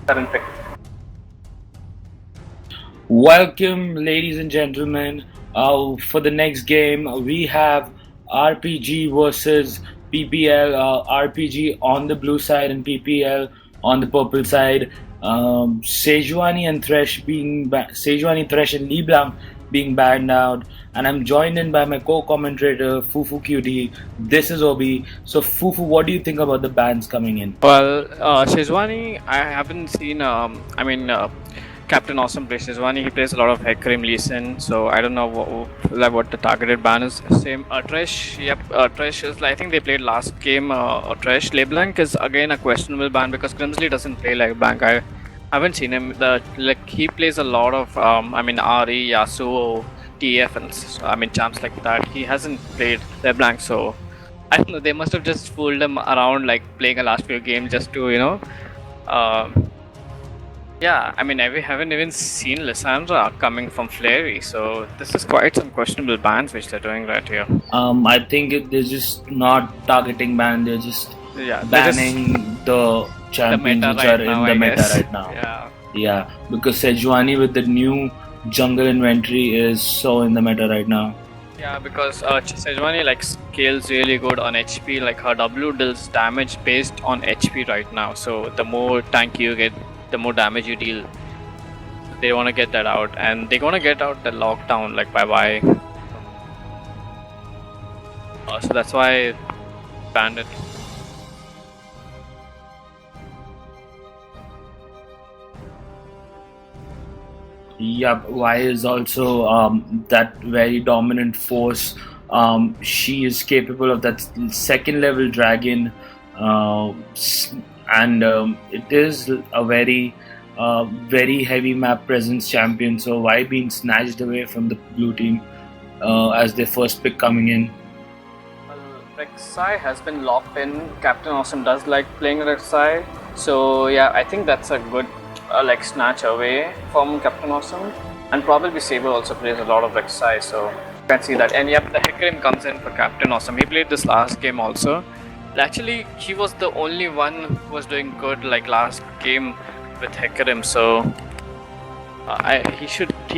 current pick. Welcome, ladies and gentlemen. For the next game, we have RPG versus PPL. RPG on the blue side and PPL on the purple side. Sejuani and Sejuani, Thresh, and LeBlanc being banned out. And I'm joined in by my co-commentator Fufu QD. This is Obi. So Fufu, what do you think about the bans coming in? Well, Shizwani, I haven't seen. Captain Awesome plays Shizwani. He plays a lot of Hecarim Lee Sin, so I don't know what the targeted ban is. Same Thresh. Yep, Thresh is. I think they played last game. Thresh. LeBlanc is again a questionable ban because Grimsley doesn't play like Blanc. I haven't seen him. He plays a lot of. Ari, Yasuo, TF, and champs like that. He hasn't played LeBlanc, so I don't know. They must have just fooled him around, like playing a last few games just to Yeah, we haven't even seen Lissandra coming from Flairy, so this is quite some questionable bans which they're doing right here. I think they're just not targeting ban, they're just banning the champions which are in the meta right now. Yeah, because Sejuani with the new jungle inventory is so in the meta right now. Yeah, because Sejuani scales really good on HP, her W deals damage based on HP right now, so the more tanky you get, the more damage you deal. They want to get that out, and they're gonna get out the lockdown bye. So that's why banned it. Yep, Y is also that very dominant force. She is capable of that second level dragon, and it is a very heavy map presence champion, so why being snatched away from the blue team as their first pick coming in? Well, Rek'Sai has been locked in. Captain Awesome does like playing Rek'Sai, so yeah, I think that's a good snatch away from Captain Awesome. And probably Saber also plays a lot of Rek'Sai, so you can see that. And yep, the Hecarim comes in for Captain Awesome. He played this last game also. Actually, he was the only one who was doing good last game with Hecarim, so he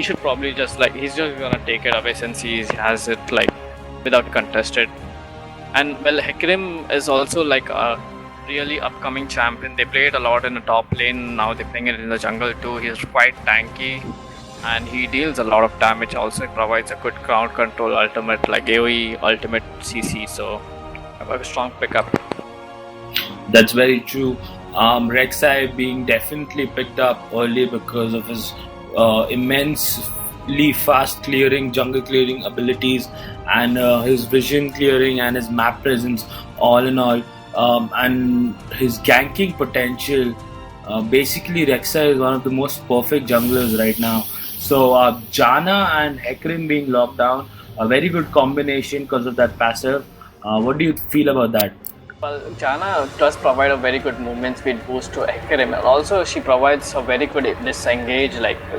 should probably just he's just gonna take it away since he has it without contested. And well, Hecarim is also a really upcoming champion. They play it a lot in the top lane, now they're playing it in the jungle too. He's quite tanky and he deals a lot of damage. Also, he provides a good ground control ultimate AoE ultimate CC, so a strong pickup. That's very true. Rek'Sai being definitely picked up early because of his immensely fast clearing, jungle clearing abilities, and his vision clearing and his map presence, all in all, and his ganking potential. Basically, Rek'Sai is one of the most perfect junglers right now. So Janna and Hecarim being locked down, a very good combination because of that passive. What do you feel about that? Well, Janna does provide a very good movement speed boost to Hecarim. Also, she provides a very good disengage.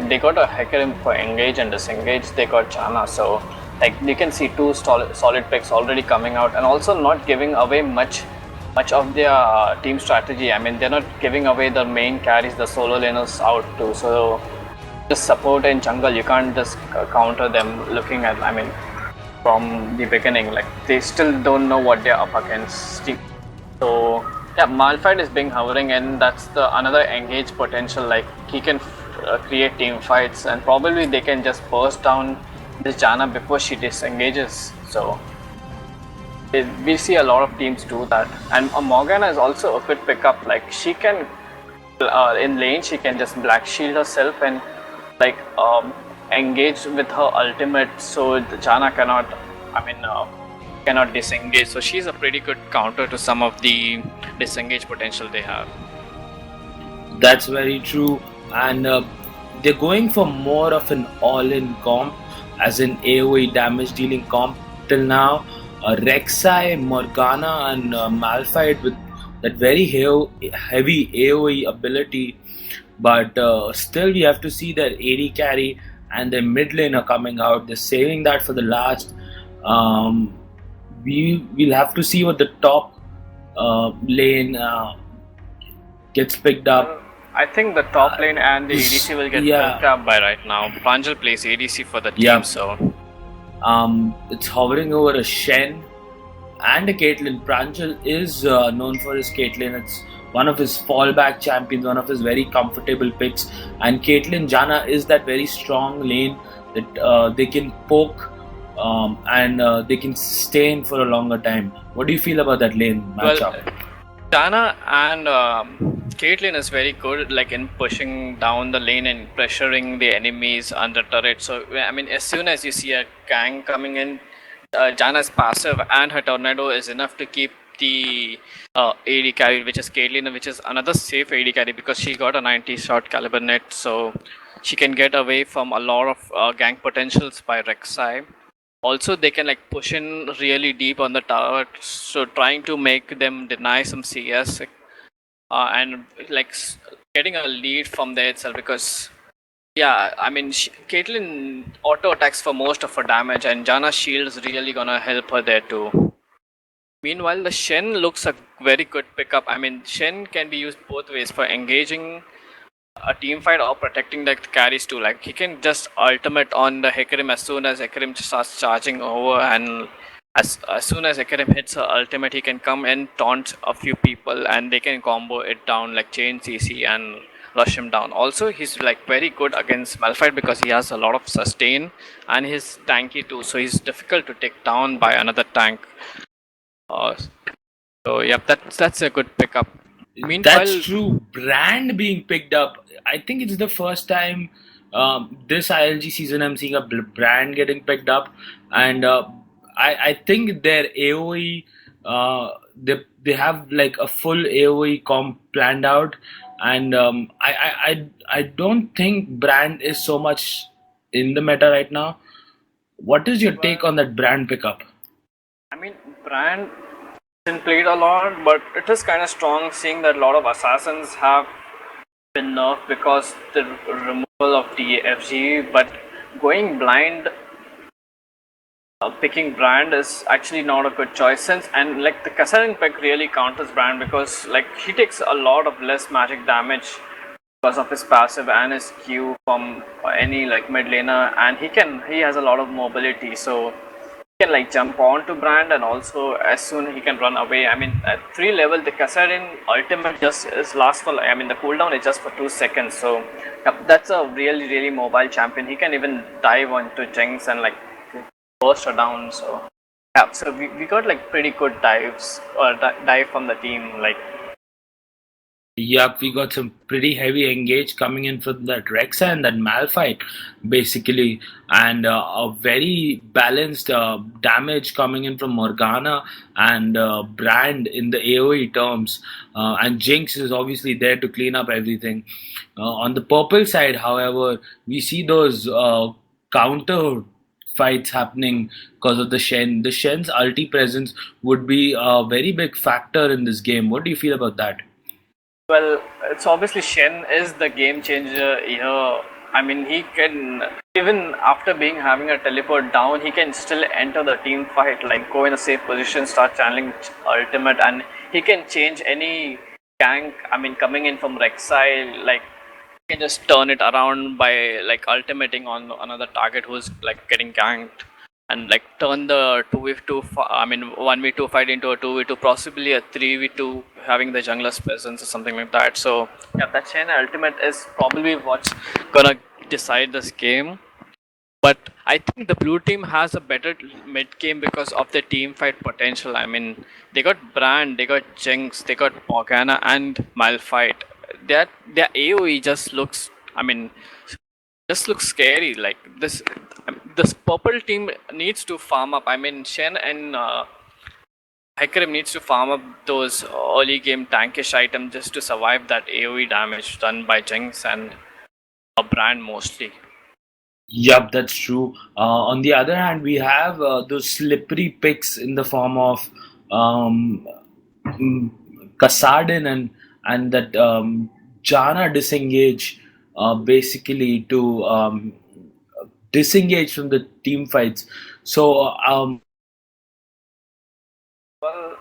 They got a Hecarim for engage and disengage. They got Janna, so you can see two solid picks already coming out, and also not giving away much of their team strategy. They're not giving away the main carries, the solo laners out too. So just support in jungle, you can't just counter them. Looking at from the beginning, they still don't know what they're up against. So yeah, Malphite is being hovering, and that's the another engage potential. He can create team fights, and probably they can just burst down this Janna before she disengages. So we see a lot of teams do that. And Morgana is also a good pickup. She can in lane, she can just black shield herself and engage with her ultimate, so the Janna cannot disengage. So she's a pretty good counter to some of the disengage potential they have. That's very true, and they're going for more of an all-in comp, as in AoE damage dealing comp till now. Rek'Sai, Morgana, and Malphite with that very heavy AoE ability, but still we have to see that AD carry and the mid lane are coming out. They're saving that for the last. We'll have to see what the top lane gets picked up. I think the top lane and the ADC will get picked up by right now. Pranjal plays ADC for the team, so it's hovering over a Shen and a Caitlyn. Pranjal is known for his Caitlyn. It's one of his fallback champions, one of his very comfortable picks. And Caitlyn Janna is that very strong lane that they can poke and they can sustain for a longer time. What do you feel about that lane matchup? Well, Janna and Caitlyn is very good, like in pushing down the lane and pressuring the enemies under turret. So I mean, as soon as you see a gang coming in, Janna's passive and her tornado is enough to keep the AD carry, which is Caitlyn, which is another safe AD carry because she got a 90 shot caliber net, so she can get away from a lot of gang potentials by Rek'Sai. Also, they can like push in really deep on the tower, so trying to make them deny some CS and like getting a lead from there itself, because yeah, I mean, Caitlyn auto attacks for most of her damage, and Janna's shield is really gonna help her there too. Meanwhile, the Shen looks a very good pickup. I mean, Shen can be used both ways, for engaging a team fight or protecting the carries too. Like, he can just ultimate on the Hecarim as soon as Hecarim starts charging over, and as soon as Hecarim hits her ultimate, he can come and taunt a few people and they can combo it down, like chain CC and rush him down. Also, he's like very good against Malphite because he has a lot of sustain and he's tanky too, so he's difficult to take down by another tank. So yeah, that's a good pickup. Meanwhile, that's true. Brand being picked up. I think it's the first time this ILG season I'm seeing a brand getting picked up, and I think their AOE they have like a full AOE comp planned out, and I don't think brand is so much in the meta right now. What is your take on that brand pickup? I mean, brand isn't played a lot, but it is kind of strong seeing that a lot of assassins have been nerfed because the removal of the FG. But going blind, picking brand is actually not a good choice, since and like the Kassadin pick really counters brand because like he takes a lot of less magic damage because of his passive and his Q from any like mid laner, and he has a lot of mobility, so he can like jump onto brand, and also as soon he can run away. I mean, at 3 level the Kassadin ultimate just is lasts for, I mean, the cooldown is just for 2 seconds, so that's a really mobile champion. He can even dive onto Jinx and like burst her down. So yeah, so we got like pretty good dives or dive from the team. Like, yep, we got some pretty heavy engage coming in from that Rek'Sai and that Malphite, basically, and a very balanced damage coming in from Morgana and Brand in the AoE terms, and Jinx is obviously there to clean up everything. On the purple side, however, we see those counter fights happening because of the Shen. The Shen's ulti presence would be a very big factor in this game. What do you feel about that? well, it's obviously Shen is the game changer here. I mean, he can, even after having a teleport down, he can still enter the team fight, like go in a safe position, start channeling ultimate, and he can change any gank. I mean, coming in from Rek'Sai, like he can just turn it around by like ultimating on another target who's like getting ganked, and like turn the 2v2, I mean 1v2 fight into a 2v2, possibly a 3v2, having the jungler's presence or something like that. So yeah, that Shen ultimate is probably what's gonna decide this game. But I think the blue team has a better mid game because of the team fight potential. I mean, they got Brand, they got Jinx, they got Morgana and Malphite. Their AoE just looks, I mean, just looks scary. Like this purple team needs to farm up. I mean, Shen and Hecarim needs to farm up those early game tankish items just to survive that AoE damage done by Jinx and a Brand mostly. Yup, that's true. On the other hand, we have those slippery picks in the form of Kassadin and that Janna disengage, basically to disengage from the team fights. So Well,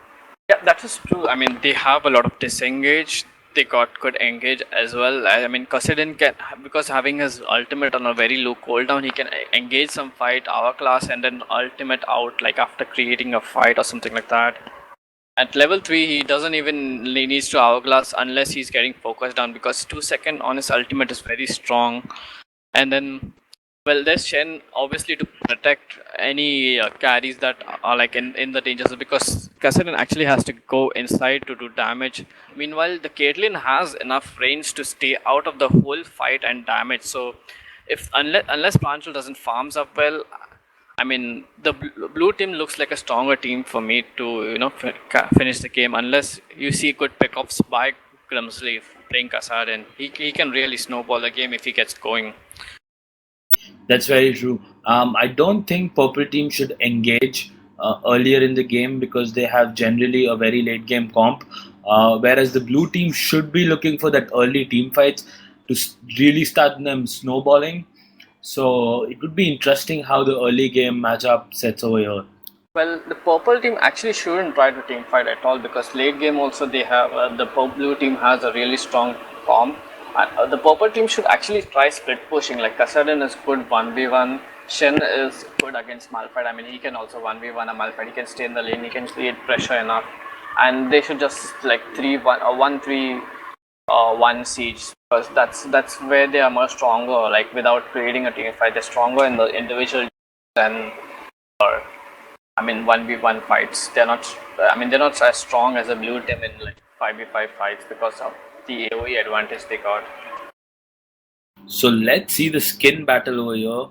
yeah, that is true. I mean, they have a lot of disengage. they got good engage as well. I mean, Kassadin can, because having his ultimate on a very low cooldown, he can engage some fight hourglass and then ultimate out like after creating a fight or something like that. At level 3, he doesn't even needs to hourglass unless he's getting focused down, because 2 second on his ultimate is very strong. And then, well, there's Shen obviously to protect any carries that are like in the danger zone, because Kassadin actually has to go inside to do damage. Meanwhile, the Caitlyn has enough range to stay out of the whole fight and damage. So, if unless Pranjal doesn't farms up well, I mean, the blue team looks like a stronger team for me to finish the game, unless you see good pickups by Grimsley playing Kassadin. He can really snowball the game if he gets going. That's very true. I don't think purple team should engage earlier in the game because they have generally a very late game comp, whereas the blue team should be looking for that early team fights to really start them snowballing. So it would be interesting how the early game matchup sets over here. Well, the purple team actually shouldn't try to team fight at all, because late game also they have the blue team has a really strong comp. The purple team should actually try split pushing. Like Kassadin is good 1v1, Shen is good against Malphite. I mean, he can also 1v1 a Malphite. He can stay in the lane, he can create pressure enough, and they should just like 3-1 or 1-3-1 siege, because that's where they are much stronger. Like without creating a team fight, they're stronger in the individual than or I mean 1v1 fights. They're not. I mean, they're not as strong as a blue team in like 5v5 fights because of the AoE advantage they got. So let's see the skin battle over here.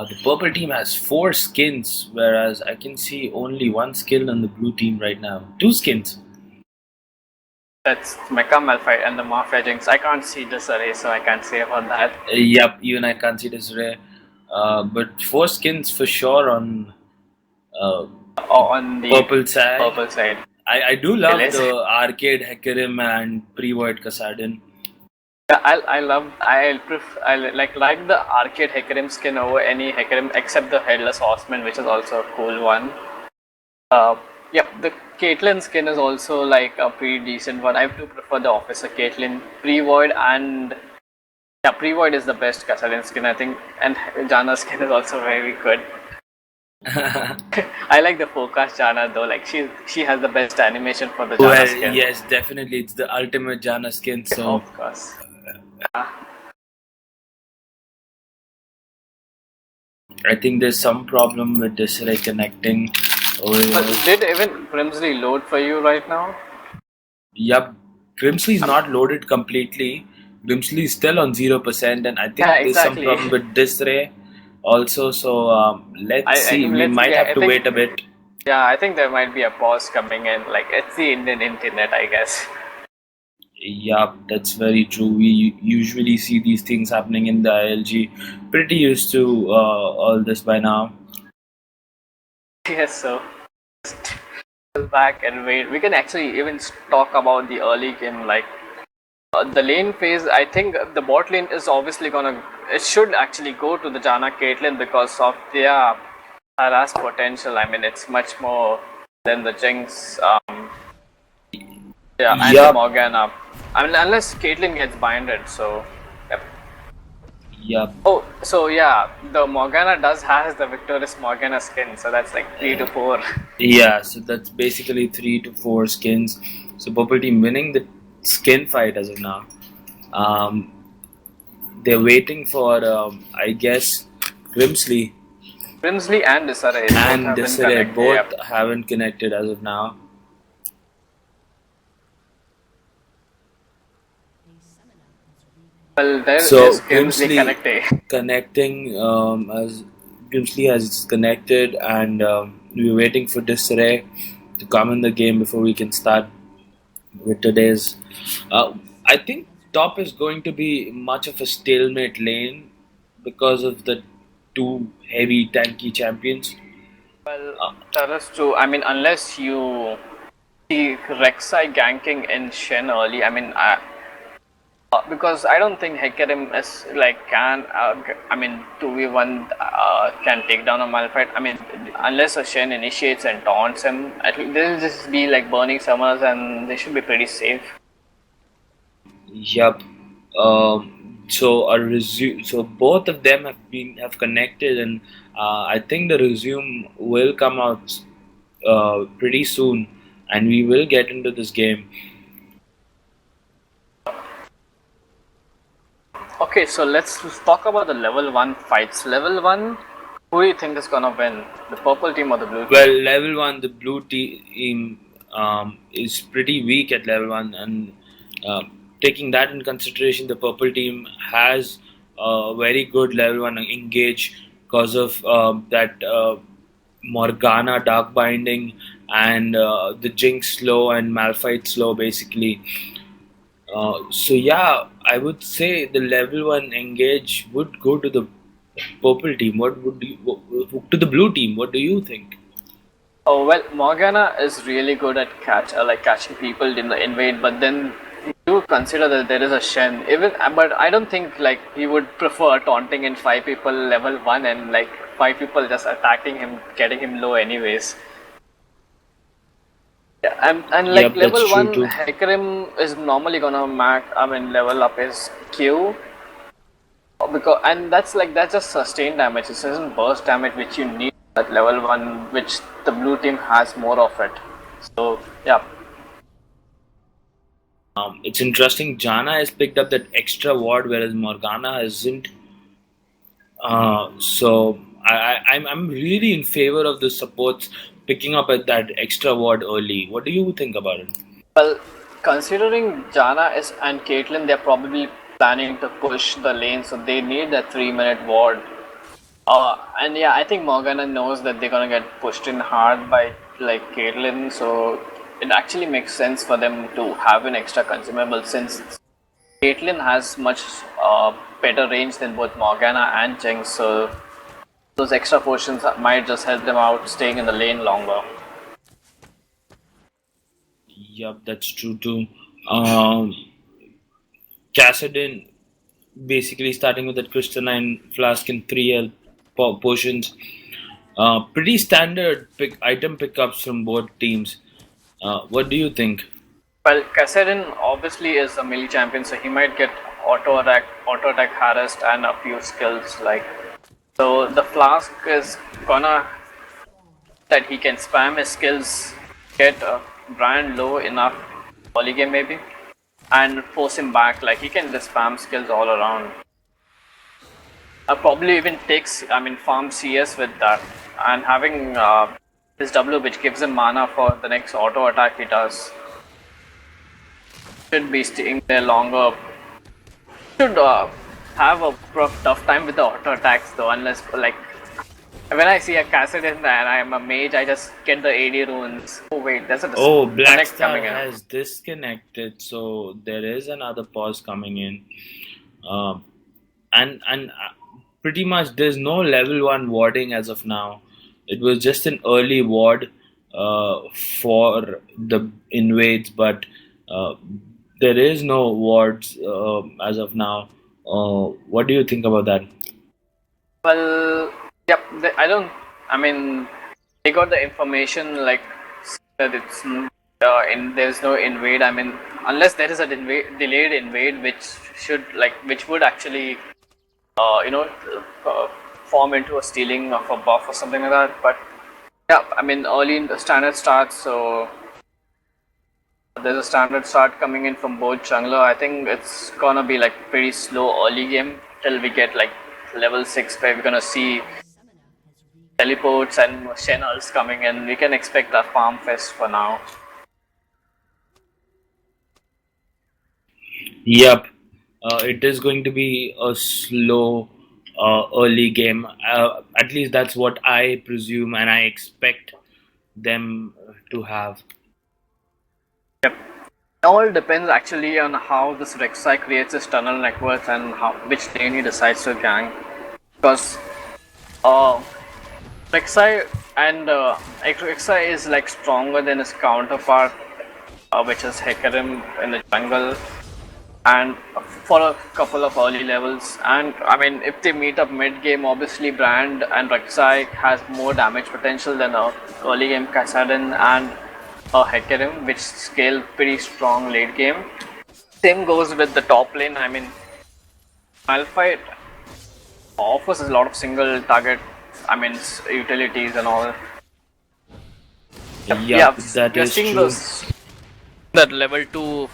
The purple team has 4 skins, whereas I can see only 1 skin on the blue team right now. 2 skins. That's Mecha Malphite and the Mafia Jinx. I can't see this array, so I can't say about that. Yep, even I can't see this array. But 4 skins for sure on on the purple side. Purple side. I do love the arcade Hecarim and pre-void Kassadin. Yeah, I like the arcade Hecarim skin over any Hecarim except the Headless Horseman, which is also a cool one. Yeah, the Caitlyn skin is also like a pretty decent one. I do prefer the Officer Caitlyn pre-void, and yeah, pre-void is the best Kassadin skin, I think, and Janna's skin is also very good. I like the forecast Janna though. Like she has the best animation for the Janna skin. Yes, definitely, it's the ultimate Janna skin. So of course. I think there's some problem with this connecting. But did even Grimsley load for you right now? Yep, Grimsley is not loaded completely. Grimsley is still on 0%, and I think there's some problem with this ray also. So let's see. We might have to wait a bit. Yeah, I think there might be a pause coming in. Like it's the Indian internet, I guess. Yeah, that's very true. We usually see these things happening in the ILG. Pretty used to all this by now. Yes, so just back and wait. We can actually even talk about the early game, like the lane phase. I think the bot lane is obviously it should actually go to the Janna Caitlyn because of their harass potential. I mean, it's much more than the Jinx. Yeah, and the Morgana. I mean, unless Caitlyn gets binded, so. Yep. Yep. Oh, so yeah, the Morgana has the Victorious Morgana skin, so that's like 3 to 4. Yeah, so that's basically 3 to 4 skins. So purple team winning the skin fight as of now. They're waiting for, I guess, Grimsley. Grimsley and Disarray. And Disarray both haven't connected as of now. Well, there so is Grimsley connecting as Grimsley has connected, and we're waiting for Disarray to come in the game before we can start with today's. I think top is going to be much of a stalemate lane because of the 2 heavy tanky champions. Well, that is true. I mean, unless you see Rek'Sai ganking in Shen early, I mean, because I don't think Hecarim is like I mean 2v1 can take down a Malphite. I mean, unless a Shen initiates and taunts him, at least they'll just be like burning summers and they should be pretty safe. Yup. So both of them have connected, and I think the resume will come out pretty soon, and we will get into this game. Okay, so let's talk about the level 1 fights. Level 1, who do you think is gonna win? The purple team or the blue team? Well, level one, the blue team is pretty weak at level one, and taking that in consideration, the purple team has a very good level one engage because of that Morgana dark binding and the Jinx slow and Malphite slow, basically. So yeah, I would say the level one engage would go to the purple team. To the blue team? What do you think? Oh well, Morgana is really good at catching people in the invade, but then you consider that there is a Shen. Even but I don't think like he would prefer taunting in 5 people level 1 and like 5 people just attacking him, getting him low anyways. Yeah, and like Yep, that's level true 1 too. Hecarim is normally gonna level up his Q because and that's just sustained damage. It isn't burst damage which you need at level 1, which the blue team has more of it. So yeah. It's interesting. Jana has picked up that extra ward, whereas Morgana hasn't. I'm really in favor of the supports picking up at that extra ward early. What do you think about it? Well, considering Jana is and Caitlyn, they're probably planning to push the lane, so they need that 3 minute ward. And yeah, I think Morgana knows that they're gonna get pushed in hard by like Caitlyn, so it actually makes sense for them to have an extra consumable since Caitlyn has much better range than both Morgana and Jinx, so those extra potions might just help them out staying in the lane longer. Yep, that's true too. Um, Cassadin basically starting with that crystalline flask and 3 potions. Pretty standard item pickups from both teams. What do you think? Well, Kassadin obviously is a melee champion, so he might get auto attack harassed, and a few skills like. So the flask is gonna that he can spam his skills, get Brian low enough early game maybe, and force him back. Like he can just spam skills all around. Probably even farm CS with that, and having his W which gives him mana for the next auto attack he does. Should be staying there longer. Should have a tough time with the auto attacks though, unless like when I see a Cassadin and I am a mage, I just get the AD runes. Oh wait, there's a Oh, disconnect Blackstar coming in. has disconnected, so there is another pause coming in. Um, and pretty much there's no level one warding as of now. It was just an early ward for the invades, but uh, there is no wards as of now. What do you think about that? Well, yep. I don't. I mean, they got the information like that it's there's no invade. I mean, unless there is a delayed invade, which would actually form into a stealing of a buff or something like that. But yeah, I mean, early in the standard starts, so there's a standard start coming in from both jungler. I think it's gonna be like pretty slow early game till we get like level 6 where we're gonna see teleports and channels coming in. We can expect a farm fest for now. Yep, it is going to be a slow early game. At least that's what I presume and I expect them to have. Yep. It all depends actually on how this Rek'Sai creates his tunnel networks and which lane he decides to gank. Because Rek'Sai Rek'Sai is like stronger than his counterpart, which is Hecarim in the jungle, and for a couple of early levels. And I mean, if they meet up mid game, obviously Brand and Rek'Sai has more damage potential than a early game Kassadin and a Hecarim, which scale pretty strong late game. Same goes with the top lane. I mean, Malphite offers a lot of single target, I mean, utilities and all. Yeah, that we are is seeing true. those that level 2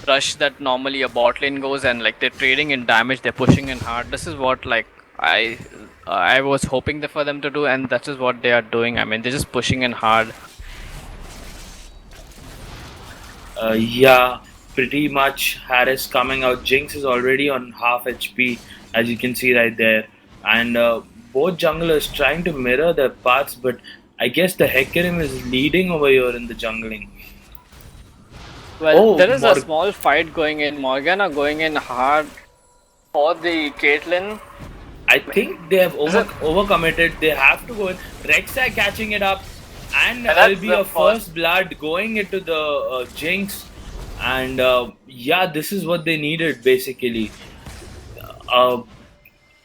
rush that normally a bot lane goes, and like they're trading in damage, they're pushing in hard. This is what like I was hoping for them to do, and that is what they are doing. I mean, they're just pushing in hard. Yeah, pretty much Harris coming out. Jinx is already on half HP, as you can see right there. And both junglers trying to mirror their paths, but I guess the Hecarim is leading over here in the jungling. Well, Oh, there is a small fight going in. Morgana going in hard for the Caitlyn. I think they have overcommitted. They have to go in. Rek'Sai catching it up, and it'll be a first blood going into the Jinx. And yeah, this is what they needed basically.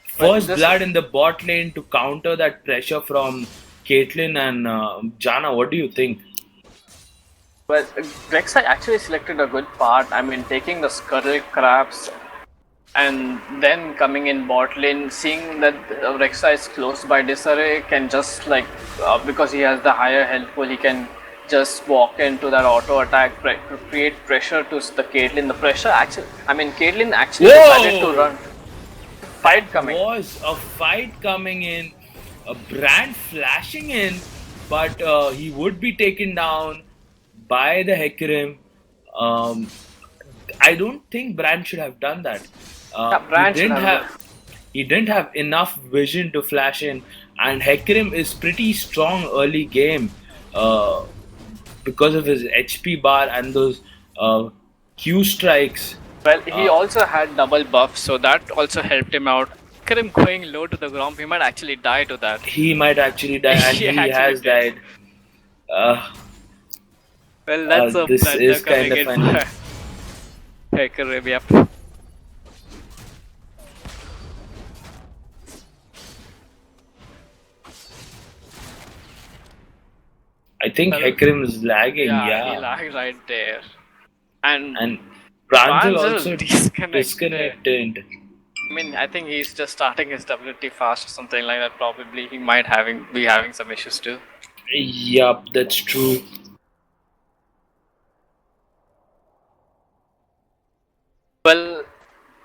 First blood in the bot lane to counter that pressure from Caitlyn and Jana. What do you think? Well, Rek'Sai actually selected a good part. I mean, taking the Scuttle Crabs and then coming in bot lane, seeing that Rek'Sai is close by Disarray, can just like, because he has the higher health pool, he can just walk into that auto attack, create pressure to the Caitlyn. The pressure actually, I mean, Caitlyn actually decided to run. Fight coming. There was a fight coming in, a Brand flashing in, but he would be taken down by the Hecarim. I don't think Brand should have done that. He didn't have enough vision to flash in, and Hecarim is pretty strong early game because of his HP bar and those Q strikes. Well, he also had double buff, so that also helped him out. Hecarim going low to the ground, he might actually die to that. He might actually die, and he has died. Well, that's a this is kind of funny. Hecarim, yep. I think Hecarim is lagging. Yeah, he lagged right there. And Pranjal also disconnected. I mean, I think he's just starting his WTFast or something like that. Probably he might be having some issues too. Yup, that's true. Well,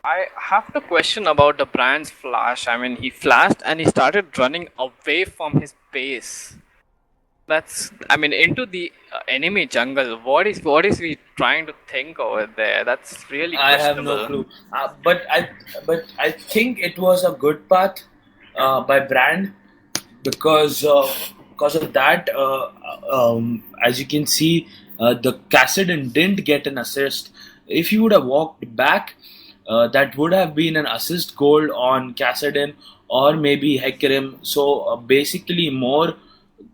I have to question about the Brand's flash. I mean, he flashed and he started running away from his base. That's, I mean, into the enemy jungle. What is he trying to think over there? That's really questionable. I have no clue. But I think it was a good path by Brand because of that. As you can see, the Kassadin didn't get an assist. If he would have walked back, that would have been an assist goal on Kassadin or maybe Hecarim. So basically more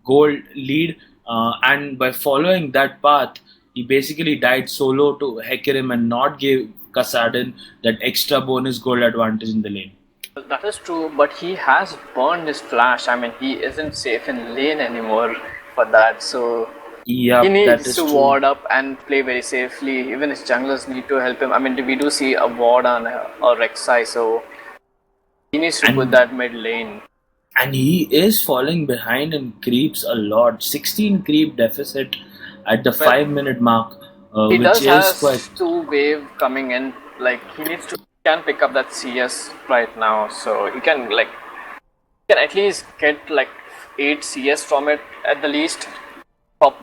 gold lead, and by following that path, he basically died solo to Hecarim and not gave Kassadin that extra bonus gold advantage in the lane. That is true, but he has burned his flash. I mean, he isn't safe in lane anymore for that, so he needs to ward up and play very safely. Even his junglers need to help him. I mean, we do see a ward on a Rek'Sai, so he needs to put that mid lane. And he is falling behind and creeps a lot. 16 creep deficit at the 5-minute mark. He does have 2 wave coming in. Like he can pick up that CS right now, so he can at least get like 8 CS from it at the least.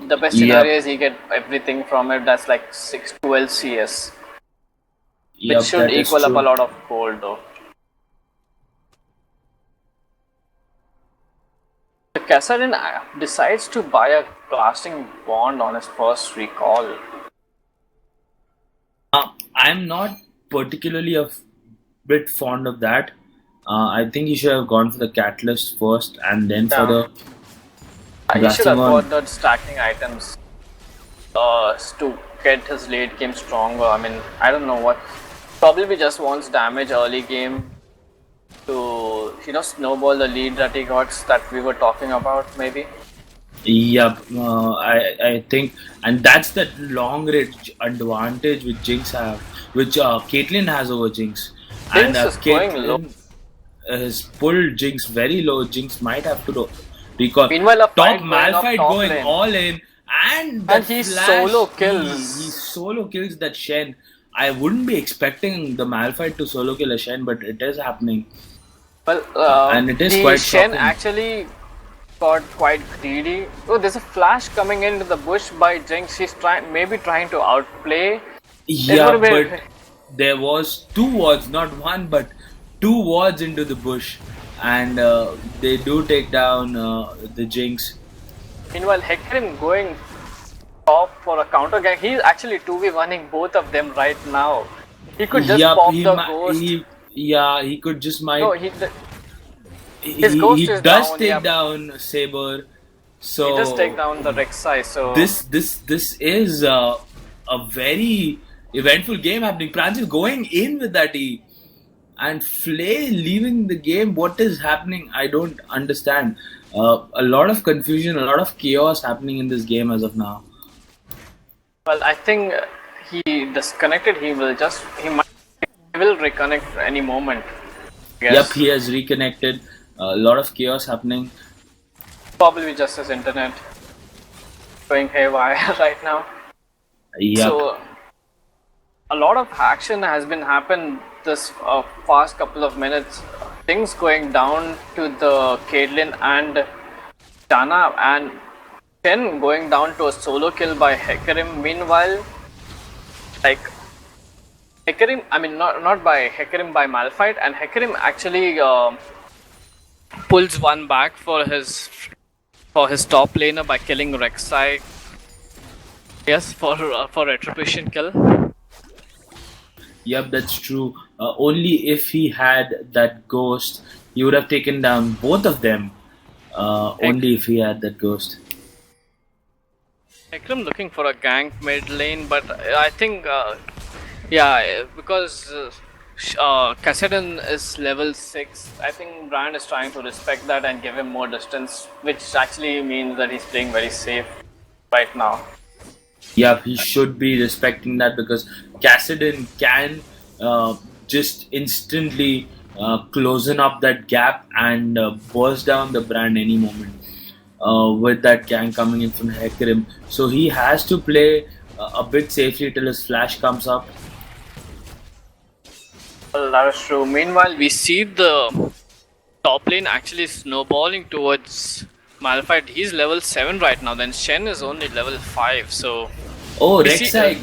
The best scenario is he get everything from it. That's like 12 CS, which should equal up a lot of gold though. Kassadin decides to buy a blasting bond on his first recall. I'm not particularly a bit fond of that. I think he should have gone for the catalyst first and then for the. He should have bought the stacking items to get his late game stronger. I mean, I don't know what. Probably just wants damage early game to snowball the lead that he got that we were talking about maybe. Yep, I think, and that's that long range advantage which Jinx have. which Caitlyn has over Jinx. Jinx is going low. Caitlyn has pulled Jinx very low. Jinx might have to recall. Meanwhile, a top fight Malphite going going all in, and he flash, solo kills. He solo kills that Shen. I wouldn't be expecting the Malphite to solo kill a Shen, but it is happening. Well, and it is quite Shen shocking. actually got quite greedy. Oh, there's a flash coming into the bush by Jinx. She's maybe trying to outplay. Yeah, but there was 2 wards, not 1, but 2 wards into the bush, and they do take down the Jinx. Meanwhile, Hecarim going top for a counter gang. He's actually 2v1ing both of them right now. He could just pop the ghost. He could just might. No, his ghost is does down, take down Saber. So he does take down the Rek'Sai. So this is a very eventful game happening. Pranjal going in with that E, and Flay leaving the game. What is happening? I don't understand. A lot of confusion, a lot of chaos happening in this game as of now. Well, I think he disconnected. He will reconnect any moment. Yep, he has reconnected. A lot of chaos happening. Probably just his internet going haywire right now. Yep. So a lot of action has been happened this past couple of minutes. Things going down to the Caitlyn and Janna, and Shen going down to a solo kill by Hecarim. Meanwhile, like Hecarim, I mean not by Hecarim, by Malphite, and Hecarim actually pulls one back for his top laner by killing Rek'Sai. Yes, for retribution kill. Yep, that's true. Only if he had that ghost, he would have taken down both of them. Only if he had that ghost. Hecarim looking for a gank mid lane, but I think, yeah, because Kassadin is level 6, I think Brand is trying to respect that and give him more distance, which actually means that he's playing very safe right now. Yeah, he should be respecting that, because Kassadin can just instantly closing up that gap and burst down the Brand any moment with that gang coming in from Hecarim. So he has to play a bit safely till his flash comes up. Well, that is true. Meanwhile, we see the top lane actually snowballing towards Malphite. He's level 7 right now, then Shen is only level 5, so... Oh, Rek'Sai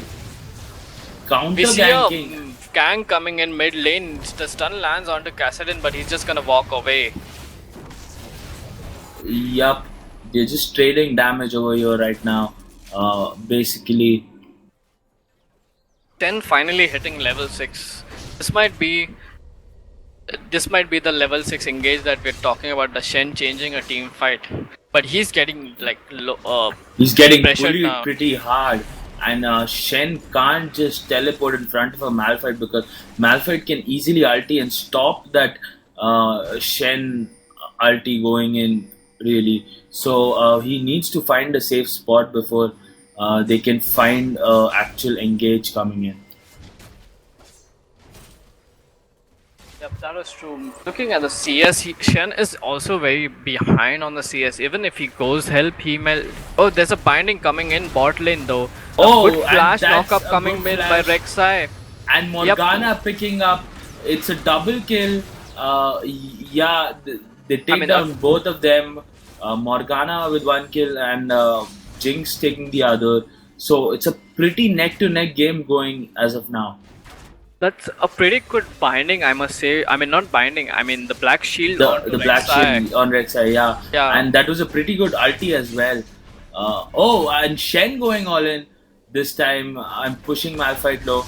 counter ganking. We see a gang coming in mid lane. The stun lands onto Kassadin, but he's just gonna walk away. Yup, they're just trading damage over here right now. Basically, Shen finally hitting level 6. This might be the level 6 engage that we're talking about, the Shen changing a team fight. But he's getting like he's getting pretty hard, and Shen can't just teleport in front of a Malphite, because Malphite can easily ulti and stop that Shen ulti going in, really. So he needs to find a safe spot before they can find actual engage coming in. Yep, that is true. Looking at the CS, Shen is also very behind on the CS. Even if he goes help, he may... Oh, there's a binding coming in bot lane though. Oh, good flash knock-up coming in by Rek'Sai. And Morgana picking up. It's a double kill. Yeah, they take down both of them. Morgana with 1 kill and Jinx taking the other. So it's a pretty neck-to-neck game going as of now. That's a pretty good binding, I must say. I mean, not binding, I mean the black shield on the black shield on Rek'Sai, yeah. And that was a pretty good ulti as well. Oh, and Shen going all in. This time I'm pushing Malphite low.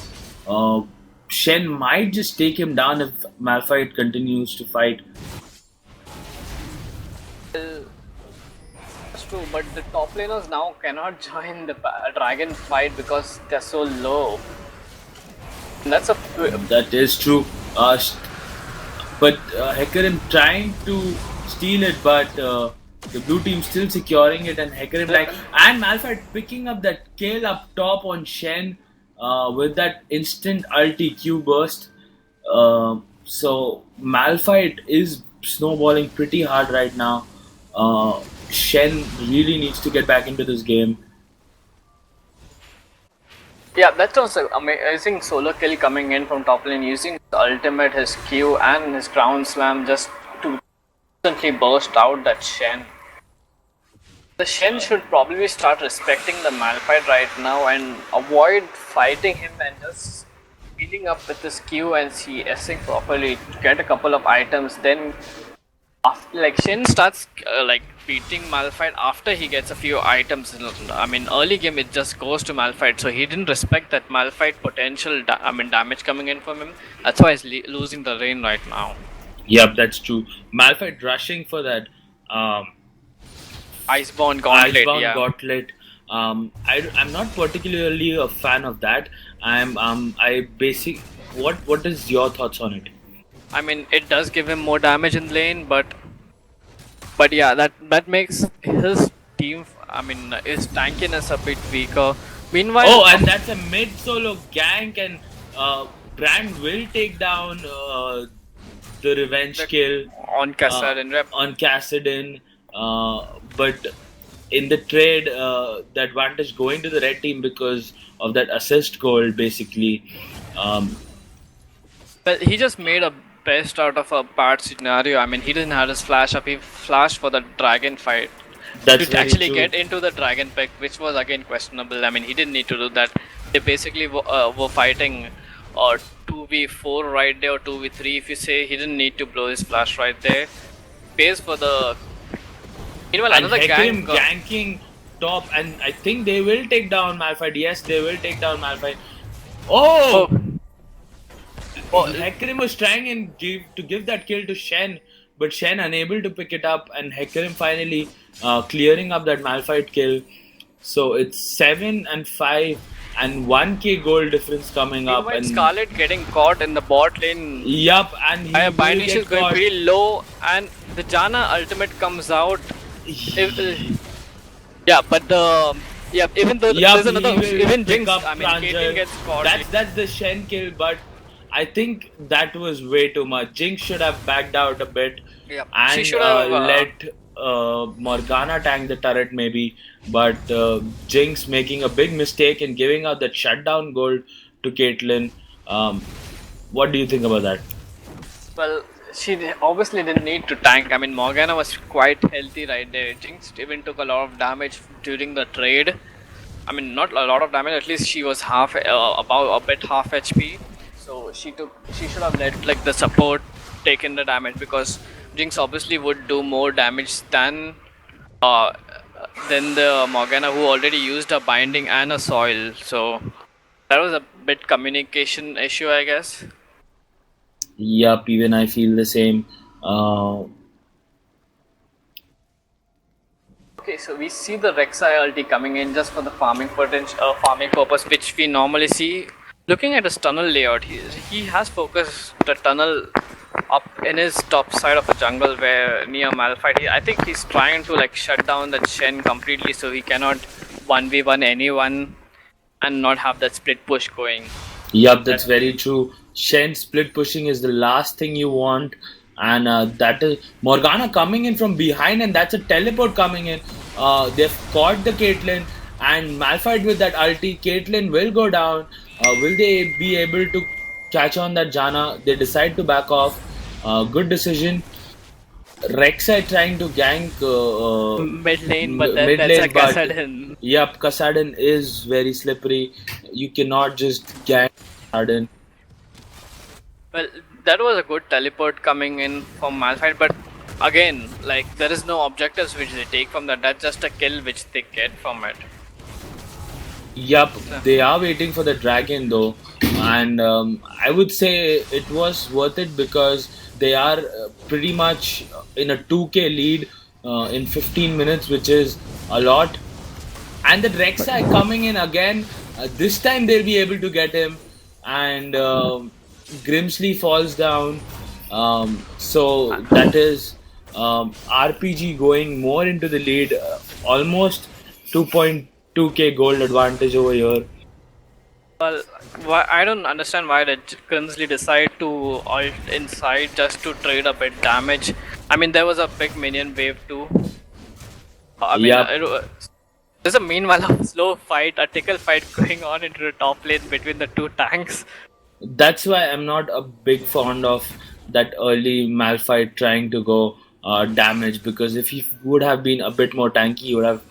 Shen might just take him down if Malphite continues to fight. That's true, but the top laners now cannot join the dragon fight because they're so low. That is true. But Hecarim trying to steal it, but the blue team still securing it, and Hecarim and Malphite picking up that kill up top on Shen. with that instant ulti Q burst. So Malphite is snowballing pretty hard right now. Shen really needs to get back into this game. Yeah, that was an amazing solo kill coming in from top lane using his ultimate, his Q and his ground slam just to instantly burst out that Shen. The Shen should probably start respecting the Malphite right now and avoid fighting him and just healing up with his Q and CSing properly to get a couple of items. Then, after, like Shen starts like beating Malphite after he gets a few items. I mean, early game it just goes to Malphite, so he didn't respect that Malphite potential. Damage coming in from him. That's why he's losing the lane right now. Yep, that's true. Malphite rushing for that. Iceborne Gauntlet. Iceborne Gauntlet. I'm not particularly a fan of that. What is your thoughts on it? I mean, it does give him more damage in lane, but yeah, that makes his team. I mean, his tankiness a bit weaker. Meanwhile, and that's a mid solo gank, and Brand will take down the revenge kill on Kassadin. On Kassadin. But in the trade, the advantage going to the red team because of that assist goal, basically. But he just made a best out of a bad scenario. I mean, he didn't have his flash up. He flashed for the dragon fight. That's to actually get into the dragon pick, which was again questionable. I mean, he didn't need to do that. They basically were fighting 2v4 right there or 2v3 if you say. He didn't need to blow his flash right there. Pays for the... Meanwhile, and another gang ganking top, and I think they will take down Malphite. Yes, they will take down Malphite. Oh! Hecarim was trying to give that kill to Shen, but Shen unable to pick it up, and Hecarim finally clearing up that Malphite kill. So it's 7 and 5 and 1k gold difference coming up. And Scarlet getting caught in the bot lane. Yup, and he binding is going pretty low, and the Janna ultimate comes out. Yeah, but even though there's another, even Jinx, I mean, Caitlyn gets caught. That's the Shen kill, but I think that was way too much. Jinx should have backed out a bit and she should have let Morgana tank the turret maybe, but Jinx making a big mistake in giving out that shutdown gold to Caitlyn. What do you think about that? Well, she obviously didn't need to tank. I mean, Morgana was quite healthy right there. Jinx even took a lot of damage during the trade. I mean, not a lot of damage. At least she was half HP. So she should have let like the support taken the damage, because Jinx obviously would do more damage than the Morgana, who already used a binding and a soil. So that was a bit communication issue, I guess. Yup, even I feel the same. Okay, so we see the Rek'Sai ulti coming in just for the farming purpose, which we normally see. Looking at his tunnel layout, he has focused the tunnel up in his top side of the jungle where near Malphite. I think he's trying to like shut down that Shen completely, so he cannot 1v1 anyone and not have that split push going. Yup, that's very true. Shen split pushing is the last thing you want, and that is Morgana coming in from behind, and that's a teleport coming in. They've caught the Caitlyn, and Malphite with that ulti. Caitlyn will go down. Will they be able to catch on that Janna? They decide to back off. Good decision. Rek'Sai trying to gank mid lane, but that's a Kassadin. Yep, Kassadin is very slippery. You cannot just gank Kassadin. Well, that was a good teleport coming in from Malphite, but again, like, there is no objectives which they take from that. That's just a kill which they get from it. Yup, they are waiting for the dragon though, and I would say it was worth it because they are pretty much in a 2k lead in 15 minutes, which is a lot. And the Rek'Sai coming in again, this time they'll be able to get him, and Grimsley falls down. So that is RPG going more into the lead, almost 2.2k gold advantage over here. Well, I don't understand why did Grimsley decide to ult inside just to trade a bit damage. I mean, there was a big minion wave too. I mean, Yep. there's a meanwhile a slow fight, a tickle fight going on into the top lane between the two tanks. That's why I'm not a big fond of that early Malphite trying to go damage, because if he would have been a bit more tanky, he would have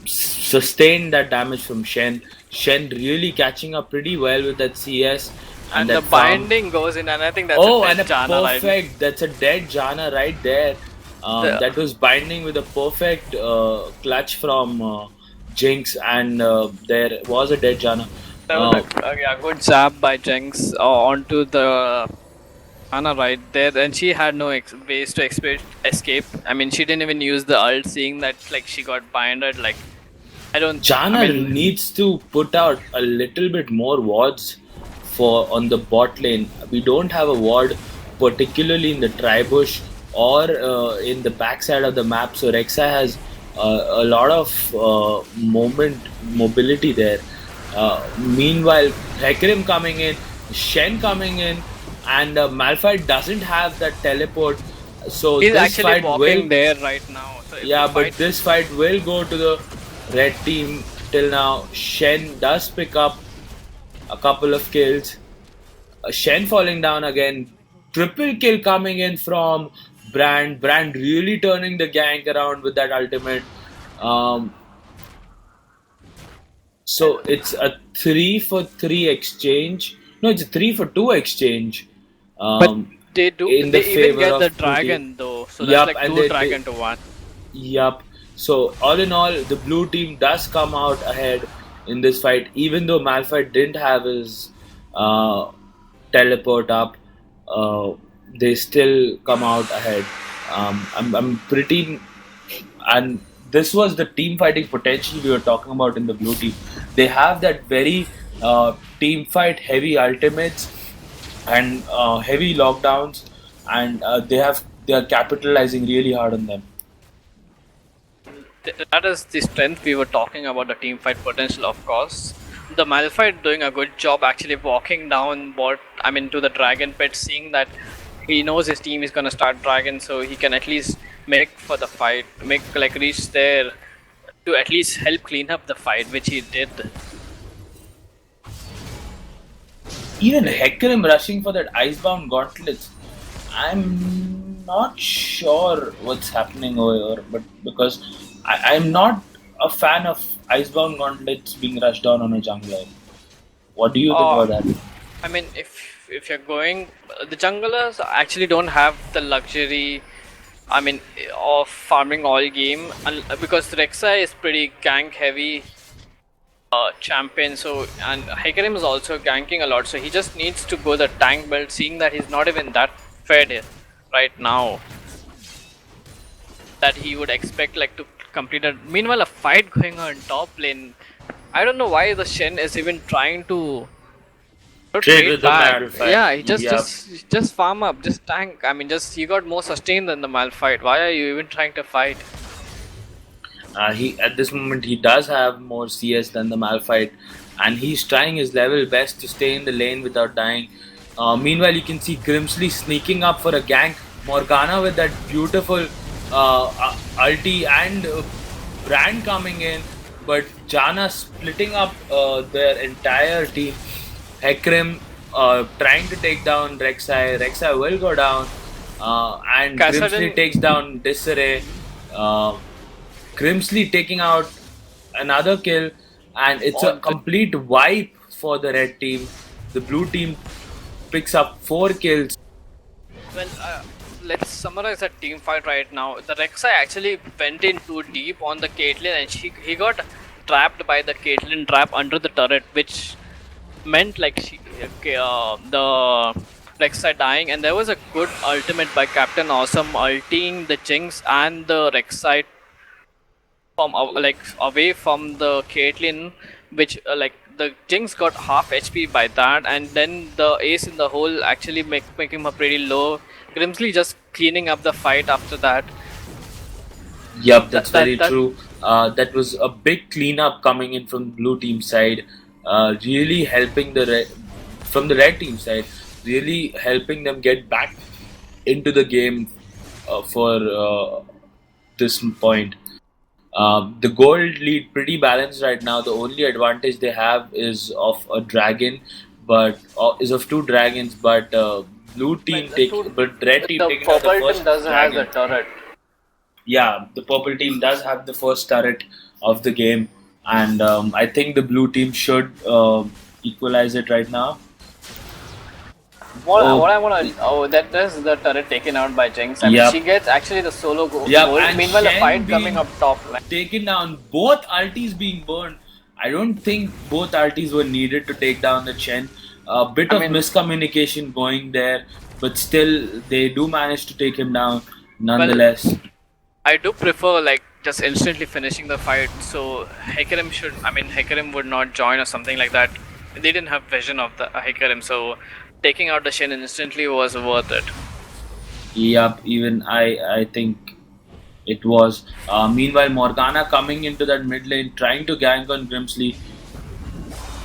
sustained that damage from Shen. Shen really catching up pretty well with that CS And that the binding goes in, and I think that's oh, a and dead a Janna line. perfect. That's a dead Janna right there. That was binding with a perfect clutch from Jinx, and there was a dead Janna. There was a good jab by Jinx onto the Anna right there, and she had no ways to escape. I mean, she didn't even use the ult, seeing that like she got binded. Like, I don't. Janna I mean, needs to put out a little bit more wards for on the bot lane. We don't have a ward, particularly in the Tribush or in the backside of the map. So Rek'Sai has a lot of mobility there. Meanwhile, Hecarim coming in, Shen coming in, and Malphite doesn't have that teleport. So he's this actually fight walking will, there right now. So yeah, but this fight will go to the red team. Till now, Shen does pick up a couple of kills. Shen falling down again. Triple kill coming in from Brand. Brand really turning the gank around with that ultimate. So it's a 3-for-3 exchange. No, it's a 3-for-2 exchange. But they in the even favor get of the blue dragon team. though, so Yup, that's like and two dragon to one. Yup. So all in all, the blue team does come out ahead in this fight, even though Malphite didn't have his teleport up. They still come out ahead. I'm pretty, and this was the team fighting potential we were talking about in the blue team. They have that very team fight heavy ultimates and heavy lockdowns, and they are capitalizing really hard on them. That is the strength we were talking about, the team fight potential, of course. The Malphite doing a good job actually walking down to the dragon pit, seeing that he knows his team is gonna start dragon, so he can at least make for the fight, reach there to at least help clean up the fight, which he did. Even Hecarim rushing for that Icebound Gauntlets, I'm not sure what's happening over here, but because I'm not a fan of Icebound Gauntlets being rushed down on a jungler. What do you think about that? I mean, if you're going, the junglers actually don't have the luxury, I mean, of farming all game, because Rek'Sai is pretty gank heavy champion, so, and Hecarim is also ganking a lot, so he just needs to go the tank build, seeing that he's not even that fed right now that he would expect like to complete it. Meanwhile, a fight going on top lane. I don't know why the Shen is even trying to trade with back. the Malphite. Yeah, he just farm up, just tank. I mean, just he got more sustain than the Malphite. Why are you even trying to fight? He at this moment he does have more CS than the Malphite, and he's trying his level best to stay in the lane without dying. Meanwhile, you can see Grimsley sneaking up for a gank. Morgana with that beautiful ulti, and Brand coming in, but Janna splitting up their entire team. Hecarim trying to take down Rek'Sai. Rek'Sai will go down, and Grimsley takes down Disarray. Grimsley taking out another kill, and it's a complete wipe for the red team. The blue team picks up 4 kills. Well, let's summarize that team fight right now. The Rek'Sai actually went in too deep on the Caitlyn, and he got trapped by the Caitlyn trap under the turret, which meant like the Rek'Sai dying. And there was a good ultimate by Captain Awesome ulting the Jinx and the Rek'Sai from away from the Caitlyn, which the Jinx got half HP by that, and then the ace in the hole actually make him a pretty low. Grimsley just cleaning up the fight after that. Yup, that's very true. That was a big cleanup coming in from blue team side. really helping from the red team side, really helping them get back into the game for this point. The gold lead pretty balanced right now. The only advantage they have is of a dragon, but is of two dragons. But blue team but red team the taking out the purple first team doesn't have the dragon. turret. Yeah, the purple team does have the first turret of the game, and I think the blue team should equalize it right now. What Oh, I want to that is the turret taken out by Jinx. I mean, yep. she gets actually the solo goal. Yep, and Meanwhile, the Shen fight coming being up top. Like, taken down, both ultis being burned. I don't think both ultis were needed to take down the Chen. A bit of miscommunication going there, but still they do manage to take him down nonetheless. I do prefer like just instantly finishing the fight. So Hecarim would not join or something like that. They didn't have vision of the Hecarim, so taking out the Shen instantly was worth it. Yep, even I think it was. Meanwhile, Morgana coming into that mid lane, trying to gank on Grimsley.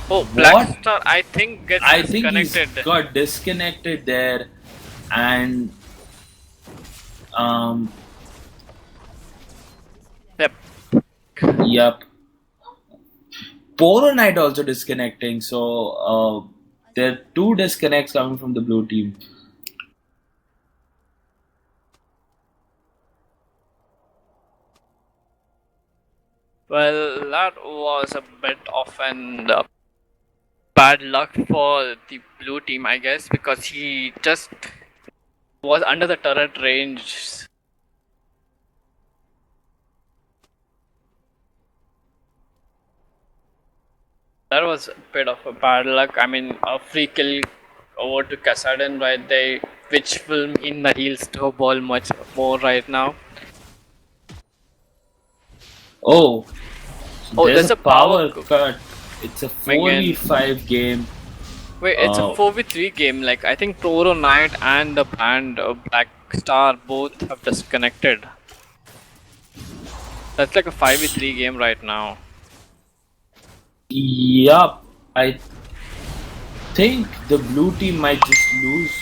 Oh, Black Star, I think gets disconnected. He's got disconnected there, and yep. Poro Knight also disconnecting, so there are two disconnects coming from the blue team. Well, that was a bit of an bad luck for the blue team, I guess, because he just was under the turret range. That was a bit of a bad luck. I mean, a free kill over to Kassadin right there, which will mean that he'll snowball much more right now. Oh, there's a power cut. It's a 4v5 game. Wait, it's a 4v3 game. Like, I think Toro Knight and the band Black Star both have disconnected. That's like a 5v3 game right now. Yup, I think the blue team might just lose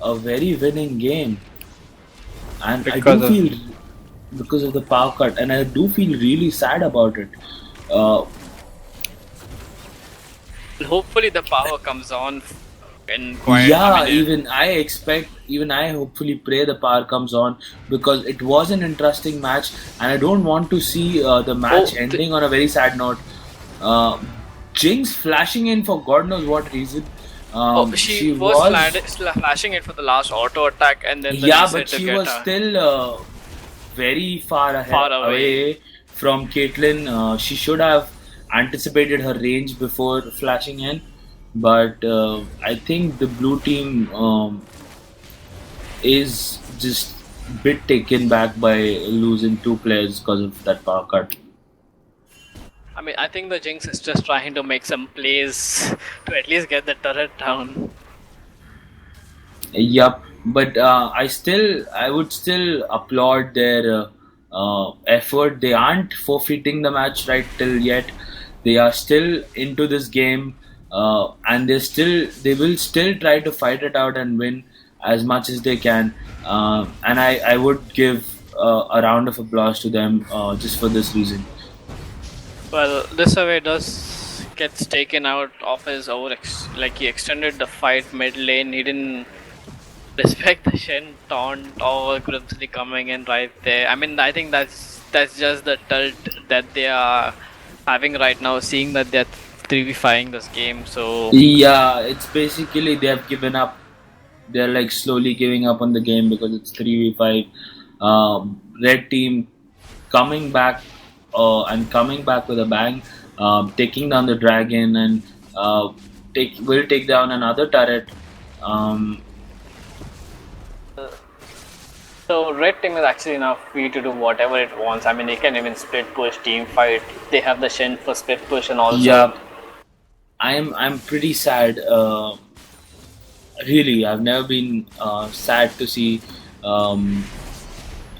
a very winning game, and I do feel because of the power cut, and I do feel really sad about it. Hopefully the power comes on in quite. Yeah, even I hopefully pray the power comes on, because it was an interesting match, and I don't want to see the match ending on a very sad note. Jinx flashing in for God knows what reason. She was flashing it for the last auto attack, and then but she was still very far away from Caitlyn. She should have anticipated her range before flashing in, but I think the blue team is just a bit taken back by losing two players because of that power cut. I mean, I think the Jinx is just trying to make some plays to at least get the turret down. Yup, but I would still applaud their effort. They aren't forfeiting the match right till yet. They are still into this game, and they will still try to fight it out and win as much as they can. And I would give a round of applause to them just for this reason. Well, this away does gets taken out of his like he extended the fight mid lane. He didn't respect the Shen taunt or Grimsley coming in right there. I mean, I think that's just the tilt that they are having right now, seeing that they're 3v5ing this game. So yeah, it's basically they have given up. They're like slowly giving up on the game because it's 3v5. Red team coming back. And coming back with a bang, taking down the dragon, and will take down another turret. So red team is actually now free to do whatever it wants. I mean, they can even split push, team fight. They have the Shen for split push and also. Yeah, I'm pretty sad. Really, I've never been sad to see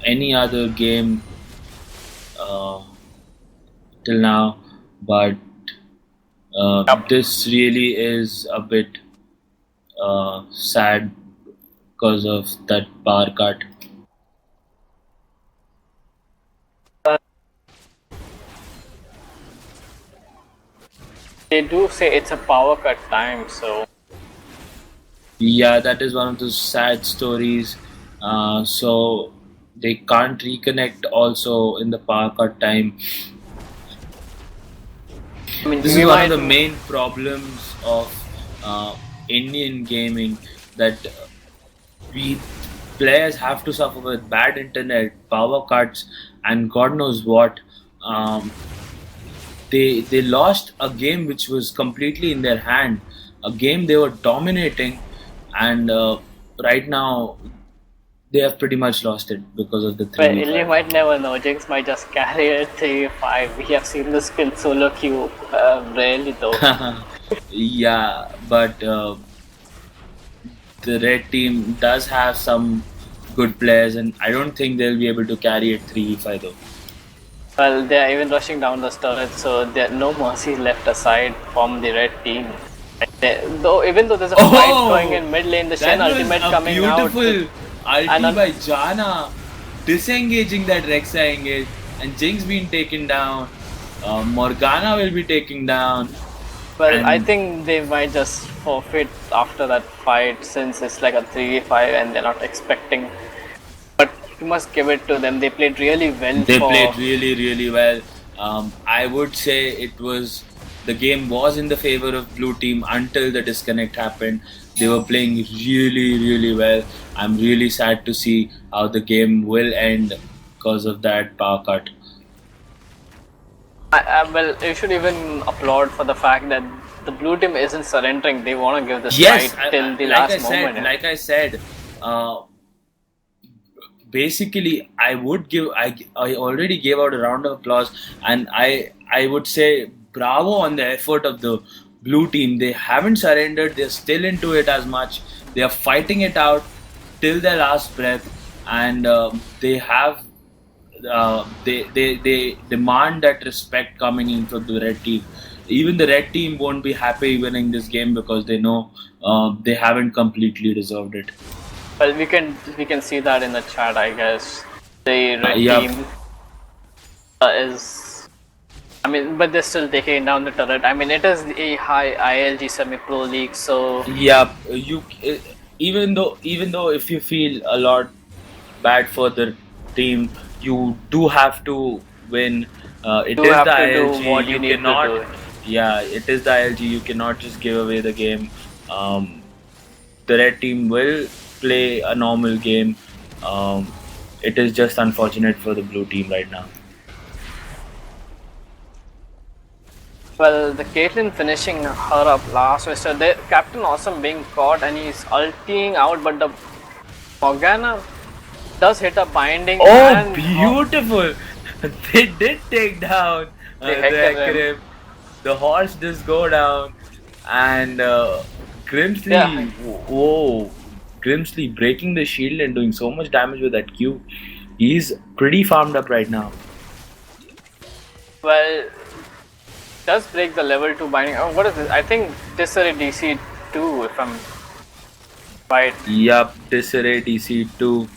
any other game. Till now, but Yep. This really is a bit sad because of that power cut. They do say it's a power cut time, so Yeah, that is one of those sad stories. So they can't reconnect also in the power cut time. I mean This is we one of might. the main problems of Indian gaming, that we players have to suffer with bad internet, power cuts, and God knows what. Um, they lost a game which was completely in their hand, a game they were dominating, and right now they have pretty much lost it because of the Well, you 3v5. might never know. Jinx might just carry it 3-5. We have seen this in solo queue rarely though. Yeah, but the red team does have some good players, and I don't think they'll be able to carry it 3v5 though. Well, they are even rushing down the turret, so there are no mercy left aside from the red team. Though even though there's a fight going in mid lane, the Shen That was ultimate a coming out, beautiful and ulti by Jana, disengaging that Rexa engage, and Jinx being taken down. Morgana will be taken down. well, I And think they might just forfeit after that fight since it's like a 3v5 and they're not expecting. But you must give it to them. They played really well they for. played really, really well. I would say the game was in the favor of blue team until the disconnect happened. They were playing really, really well. I'm really sad to see how the game will end because of that power cut. Well, you should even applaud for the fact that the blue team isn't surrendering. They want to give this Yes, fight till the like last moment. like I said, uh, basically I already gave out a round of applause, and I would say bravo on the effort of the blue team. They haven't surrendered. They're still into it as much. They are fighting it out till their last breath, and they have they demand that respect coming in from the red team. Even the red team won't be happy winning this game because they know they haven't completely deserved it. Well, we can see that in the chat, I guess. The red Yeah. team is. I mean, but they're still taking down the turret. I mean, it is a high ILG semi-pro league, so Yeah, you even though if you feel a lot bad for the team, you do have to win. It you is have the to do ILG. what you You need to cannot. do. Yeah, it is the ILG. You cannot just give away the game. Um, the red team will play a normal game. Um, it is just unfortunate for the blue team right now. Well, the Caitlyn finishing her up last Wester. The Captain Awesome being caught and he's ulting out, but the Morgana does hit a binding Oh, and beautiful! They did take down the the Hecarim. Hecarim. The horse does go down, and Grimsley, Yeah. whoa, Grimsley breaking the shield and doing so much damage with that Q. He's pretty farmed up right now. Well, does break the level 2 binding. Oh, what is this? I think this is a DC 2 if I'm right. Yup, disarray DC2.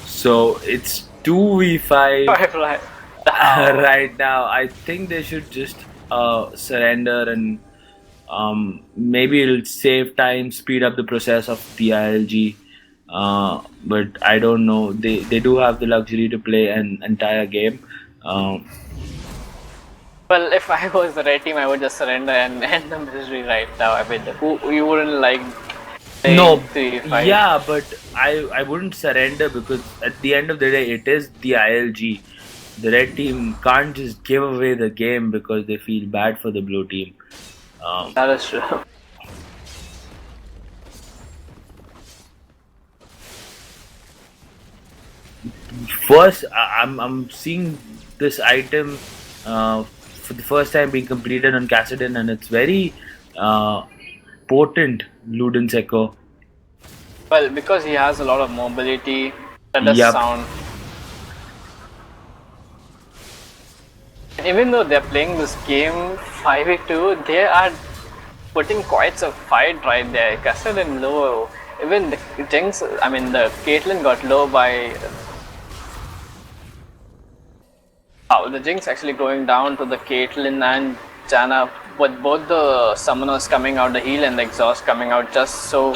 So it's 2v5 Right. right now. I think they should just surrender, and maybe it'll save time, speed up the process of the ILG. But I don't know. They do have the luxury to play an entire game. Um, Well, if I was the red team, I would just surrender and end the misery right now. I mean, who you wouldn't like no, 3-5. yeah, but I wouldn't surrender because at the end of the day, it is the ILG. The red team can't just give away the game because they feel bad for the blue team. That is true. First, I'm seeing this item for the first time being completed on Cassidon, and it's very potent. Luden's Echo. Well, because he has a lot of mobility, that does Yep. sound. Even though they're playing this game 5v2, they are putting quite a fight right there. Cassidy low. Even the Jinx, I mean the Caitlyn got low by. Oh, the Jinx actually going down to the Caitlyn and Janna, with both the summoners coming out, the heal and the exhaust coming out, just so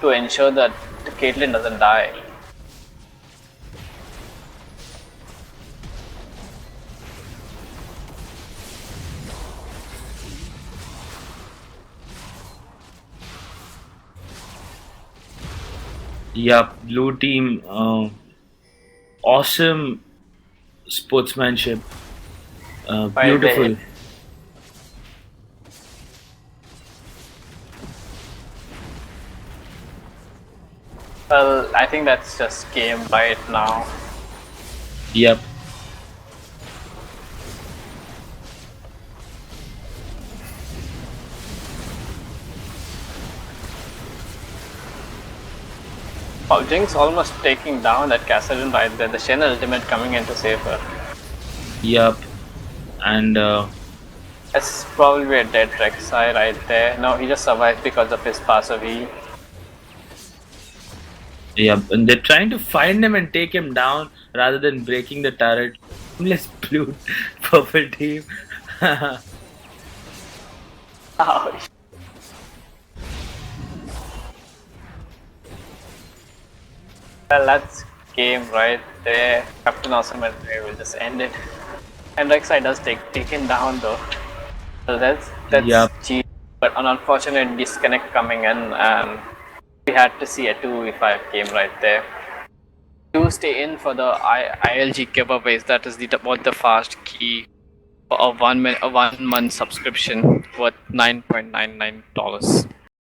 to ensure that the Caitlyn doesn't die. Yup, blue team, awesome sportsmanship. Beautiful. Well, I think that's just game right now. Yep. Oh, Jinx almost taking down that Kassadin right there. The Shen ultimate coming in to save her. Yep. And that's probably a dead Rek'Sai right there. No, he just survived because of his passive heal. Yeah, and they're trying to find him and take him down rather than breaking the turret. Let's blue purple team. Ouch. Well, that's game right there. Captain Awesome and Ray will just end it. And Rek'Sai does take him down though. So that's yep. cheap. But an unfortunate disconnect coming in, and we had to see a 2v5 game right there. Do stay in for the ILG giveaways. That is the WTFast key for a 1 month subscription worth $9.99.